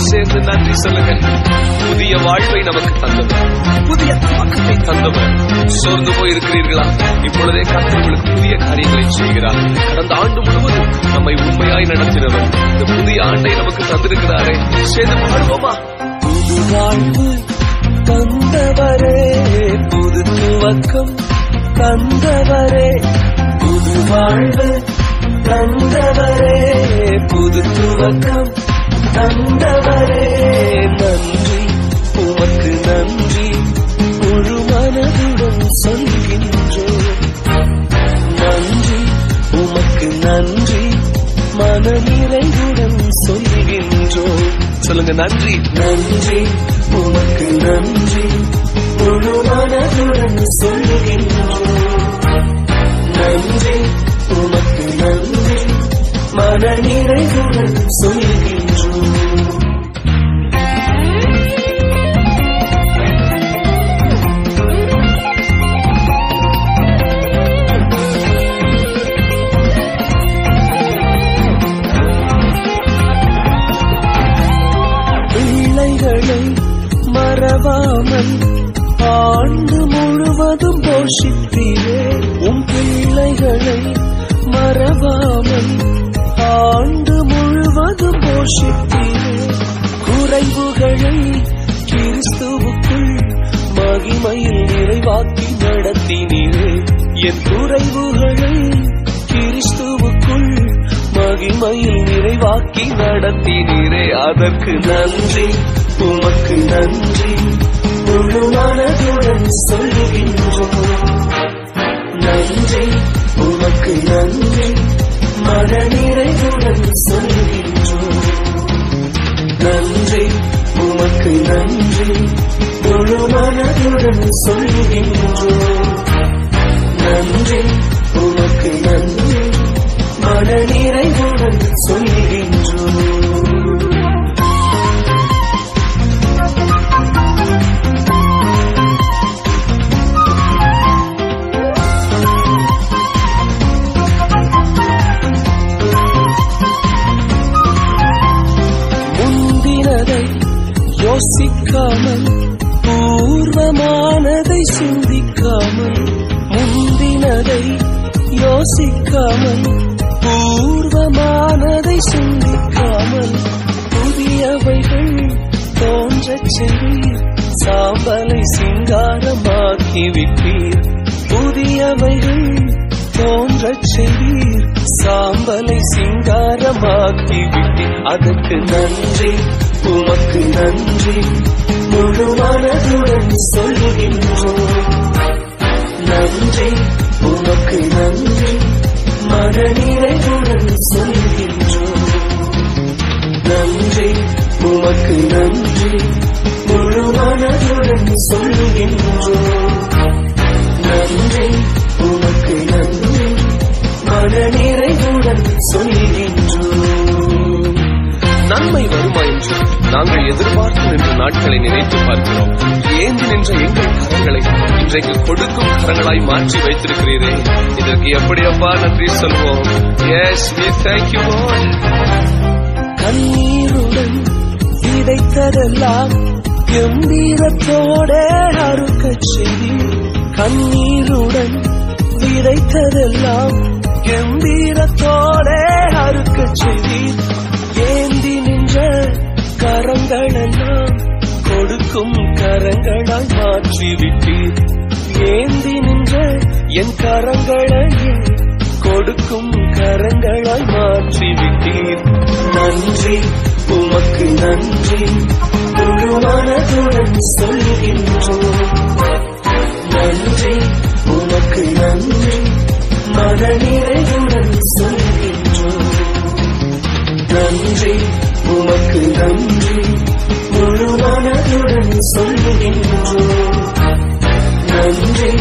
சேர்ந்து நன்றி சொல்லுங்க. புதிய வாழ்வை நமக்கு தந்தவர், புதிய துவக்கத்தை தந்தவர். சோர்ந்து போயிருக்கிறீர்களா? இப்பொழுதே கர்த்தர் உங்களுக்கு புதிய காரியங்களை செய்கிறார். கடந்த ஆண்டு முழுவதும் நம்மை உண்மையாய் நடத்தினவர் இந்த புதிய ஆண்டை நமக்கு தந்திருக்கிறாரே. சேர்ந்து பாடுவோமா? புது வாழ்வு தந்தவரே, புது துவக்கம் தந்தவரே, புது வாழ்வு தந்தவரே, புது துவக்கம் தந்தவரே. நன்றி, உமக்கு நன்றி, முழு மனதுடன் சொல்கின்றோம். நன்றி, உமக்கு நன்றி, மன நிறைவுடன் சொல்கின்றோம். சொல்லுங்க, நன்றி. நன்றி, உமக்கு நன்றி, முழு மனதுடன் சொல்கின்றோம். நன்றி, உமக்கு நன்றி, மன நிறைவுடன் சொல்கின்றோம். பிள்ளைகளை மறவாமல் ஆண்டு முழுவதும் போஷித்தீரே. உம் பிள்ளைகளை மறவாமல் ஆண்டு முழுவதும் போஷித்தீரே. குறைவுகளை கிறிஸ்துவுக்குள் மகிமையில் நிறைவாக்கி நடத்தினீரே. என் குறைவுகளை கிறிஸ்துவுக்குள் மகிமையில் நிறைவாக்கி நடத்தினீரே. அதற்கு நன்றி, உமக்கு நன்றி, முழு மனதுடன் சொல்கின்றோம். நன்றி, உமக்கு நன்றி, மன நிறைவுடன் சொல்கின்றோம். நன்றி, உமக்கு நன்றி, முழு மனதுடன் சொல்கின்றோம். நன்றி, உமக்கு நன்றி, மன நிறைவுடன் சொல்கின்றோம். முந்தினதை யோசிக்காமல், பூர்வமானதை சிந்திக்காமல், முந்தினதை யோசிக்காமல், பூர்வமானதை சிந்திக்காமல், புதியவைகள் தோன்றச் செய்வீர், சாம்பலை சிங்காரமாக்கி விட்டீர். புதியவைகள் தோன்றச் செய்வீர், சாம்பலை சிங்காரமாக்கி விட்டீர். அதற்கு நன்றி, உமக்கு நன்றி, முழு மனதுடன் சொல்கின்றோம். நன்றி, உமக்கு நன்றி, மன நிறைவுடன் சொல்கின்றோம். நன்றி, உமக்கு நன்றி, முழு மனதுடன் சொல்கின்றோம். நன்றி, உமக்கு நன்றி, மன நிறைவுடன் சொல்கின்றோம். நன்மை வருமா என்று நாங்கள் எதிர்பார்த்து நின்ற நாட்களை நினைத்து பார்க்கிறோம். ஏந்தி நின்ற எங்கள் கரங்களை இன்றைக்கு கொடுக்கும் கரங்களாய் மாற்றி வைத்திருக்கிறீரே. இதற்கு எப்படி அப்பா நன்றி சொல்வோம்? Yes, we thank you Lord. கண்ணீருடன் விதைத்ததெல்லாம் கம்பீரத்தோட அறுக்கச் செய்தீர். கண்ணீருடன் விதைத்ததெல்லாம் கம்பீரத்தோட அறுக்கச் செய்தீர். ஏந்தி நின்ற கரங்களெல்லாம் கொடுக்கும் கரங்களாய் மாற்றிவிட்டீர். ஏந்தி நின்ற என் கரங்களையே கொடுக்கும் கரங்களாய் மாற்றிவிட்டீர். நன்றி, உமக்கு நன்றி, முழு மனதுடன் சொல்கின்றோம். நன்றி, உமக்கு நன்றி, மன நிறைவுடன் சொல்கின்றோம். நன்றி, உமக்கு நன்றி, முழு மனதுடன் சொல்கின்றோம். நன்றி,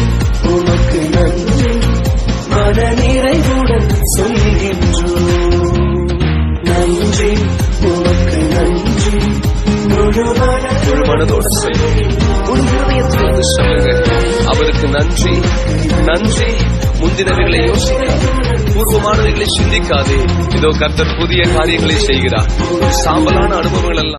உமக்கு நன்றி, மன நிறைவுடன் சொல்கின்றோம். நன்றி, உமக்கு நன்றி, முழு மனதோடு சொல்லுங்க. அவருக்கு நன்றி, நன்றி, முந்தினவைகளை யோசிக்காதே, பூர்வமானவைகளை சிந்திக்காதே. இதோ கர்த்தர் புதிய காரியங்களை செய்கிறார். சாம்பலான அனுபவங்கள் எல்லாம்